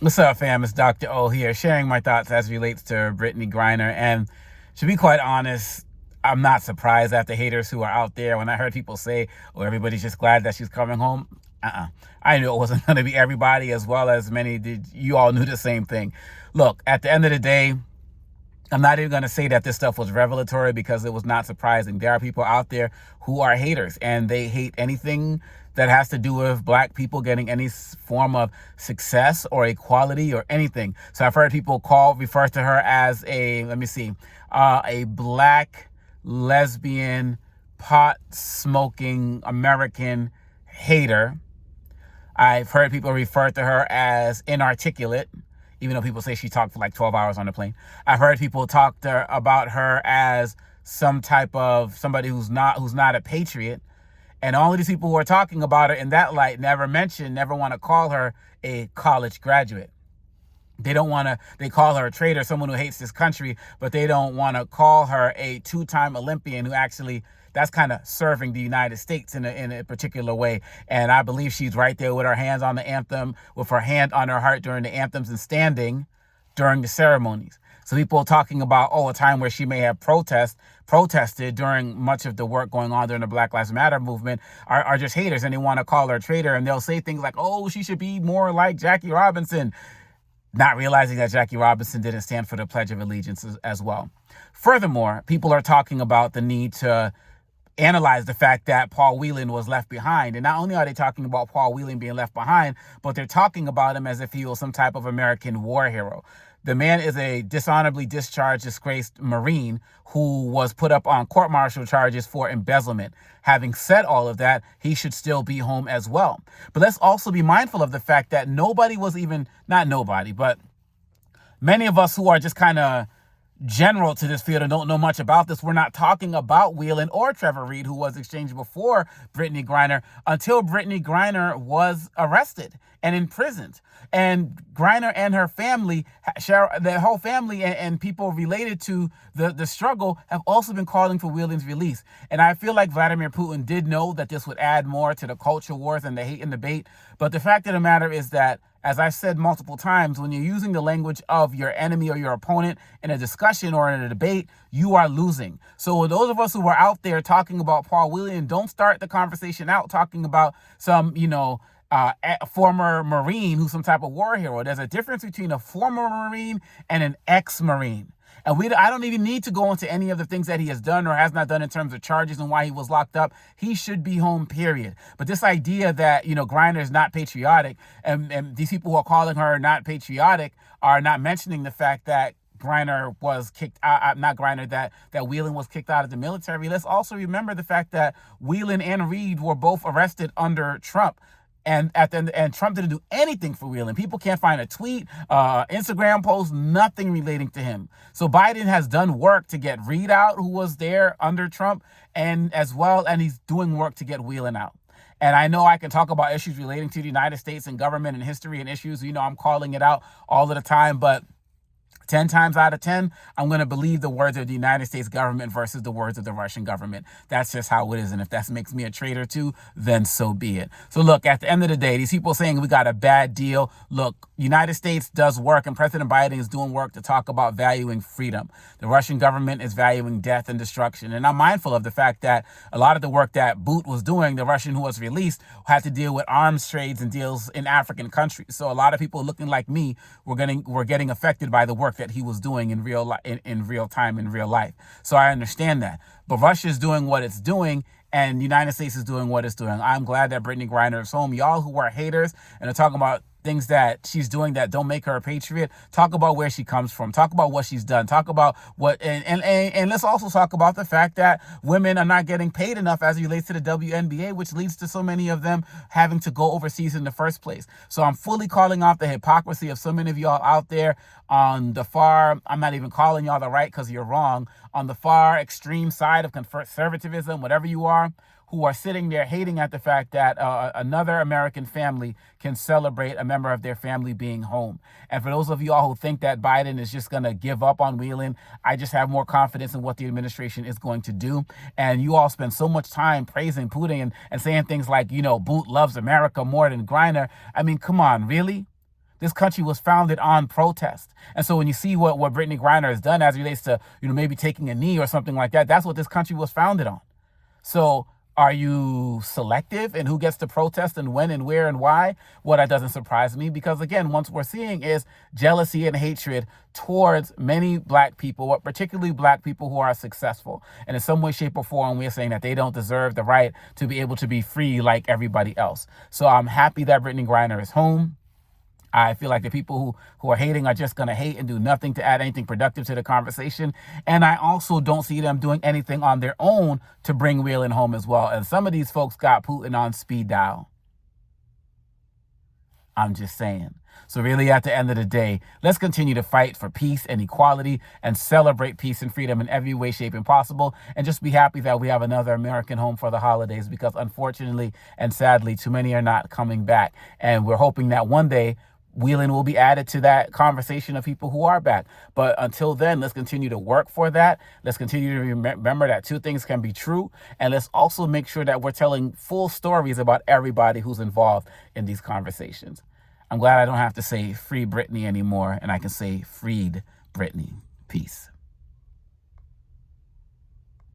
What's up, fam? It's Dr. O here, sharing my thoughts as relates to Brittney Griner. And to be quite honest, I'm not surprised at the haters who are out there. When I heard people say, "Oh, everybody's just glad that she's coming home," I knew it wasn't going to be everybody, as well as many did. You all knew the same thing. Look, at the end of the day, I'm not even going to say that this stuff was revelatory because it was not surprising. There are people out there who are haters, and they hate anything that has to do with black people getting any form of success or equality or anything. So I've heard people refer to her as a black lesbian pot smoking American hater. I've heard people refer to her as inarticulate, even though people say she talked for like 12 hours on the plane. I've heard people talk about her as some type of somebody who's not a patriot. And all of these people who are talking about her in that light never want to call her a college graduate. They call her a traitor, someone who hates this country, but they don't want to call her a two-time Olympian who actually, that's kind of serving the United States in a particular way. And I believe she's right there with her hands on the anthem, with her hand on her heart during the anthems and standing during the ceremonies. So people talking about, a time where she may have protested during much of the work going on during the Black Lives Matter movement are just haters, and they want to call her a traitor, and they'll say things like, "Oh, she should be more like Jackie Robinson," not realizing that Jackie Robinson didn't stand for the Pledge of Allegiance as well. Furthermore, people are talking about the need to analyze the fact that Paul Whelan was left behind. And not only are they talking about Paul Whelan being left behind, but they're talking about him as if he was some type of American war hero. The man is a dishonorably discharged, disgraced Marine who was put up on court-martial charges for embezzlement. Having said all of that, he should still be home as well. But let's also be mindful of the fact that but many of us who are just kind of general to this field and don't know much about this, we're not talking about Whelan or Trevor Reed, who was exchanged before Brittney Griner, until Brittney Griner was arrested and imprisoned. And Griner and her family, the whole family and people related to the struggle have also been calling for Whelan's release. And I feel like Vladimir Putin did know that this would add more to the culture wars and the hate and debate. But the fact of the matter is that, as I've said multiple times, when you're using the language of your enemy or your opponent in a discussion or in a debate, you are losing. So those of us who are out there talking about Paul Whelan, don't start the conversation out talking about some, former Marine who's some type of war hero. There's a difference between a former Marine and an ex-Marine. And I don't even need to go into any of the things that he has done or has not done in terms of charges and why he was locked up. He should be home, period. But this idea that, Griner is not patriotic, and these people who are calling her not patriotic are not mentioning the fact that Griner was kicked out, that Whelan was kicked out of the military. Let's also remember the fact that Whelan and Reed were both arrested under Trump. And Trump didn't do anything for Whelan. People can't find a tweet, Instagram post, nothing relating to him. So Biden has done work to get Reed out, who was there under Trump, and he's doing work to get Whelan out. And I know I can talk about issues relating to the United States and government and history and issues. I'm calling it out all of the time, but 10 times out of 10, I'm going to believe the words of the United States government versus the words of the Russian government. That's just how it is. And if that makes me a traitor too, then so be it. So look, at the end of the day, these people saying we got a bad deal. Look, United States does work, and President Biden is doing work to talk about valuing freedom. The Russian government is valuing death and destruction. And I'm mindful of the fact that a lot of the work that Boot was doing, the Russian who was released, had to deal with arms trades and deals in African countries. So a lot of people looking like me were getting affected by the work that he was doing in real time, in real life. So I understand that. But Russia is doing what it's doing, and the United States is doing what it's doing. I'm glad that Brittney Griner is home. Y'all who are haters and are talking about things that she's doing that don't make her a patriot, talk about where she comes from. Talk about what she's done. Talk about and let's also talk about the fact that women are not getting paid enough as it relates to the WNBA, which leads to so many of them having to go overseas in the first place. So I'm fully calling out the hypocrisy of so many of y'all out there on the far, I'm not even calling y'all the right because you're wrong, on the far extreme side of conservatism, whatever you are, who are sitting there hating at the fact that another American family can celebrate a member of their family being home. And for those of you all who think that Biden is just going to give up on Whelan, I just have more confidence in what the administration is going to do. And you all spend so much time praising Putin and saying things like, Boot loves America more than Griner. I mean, come on, really? This country was founded on protest. And so when you see what Brittney Griner has done as it relates to, maybe taking a knee or something like that, that's what this country was founded on. So are you selective in who gets to protest and when and where and why? Well, that doesn't surprise me, because again, what we're seeing is jealousy and hatred towards many Black people, particularly Black people who are successful. And in some way, shape, or form, we're saying that they don't deserve the right to be able to be free like everybody else. So I'm happy that Brittney Griner is home. I feel like the people who are hating are just going to hate and do nothing to add anything productive to the conversation. And I also don't see them doing anything on their own to bring Whelan home as well. And some of these folks got Putin on speed dial. I'm just saying. So really, at the end of the day, let's continue to fight for peace and equality and celebrate peace and freedom in every way, shape, and possible. And just be happy that we have another American home for the holidays, because unfortunately and sadly, too many are not coming back. And we're hoping that one day Whelan will be added to that conversation of people who are back. But until then, let's continue to work for that. Let's continue to remember that two things can be true. And let's also make sure that we're telling full stories about everybody who's involved in these conversations. I'm glad I don't have to say free Brittney anymore, and I can say freed Brittney. Peace.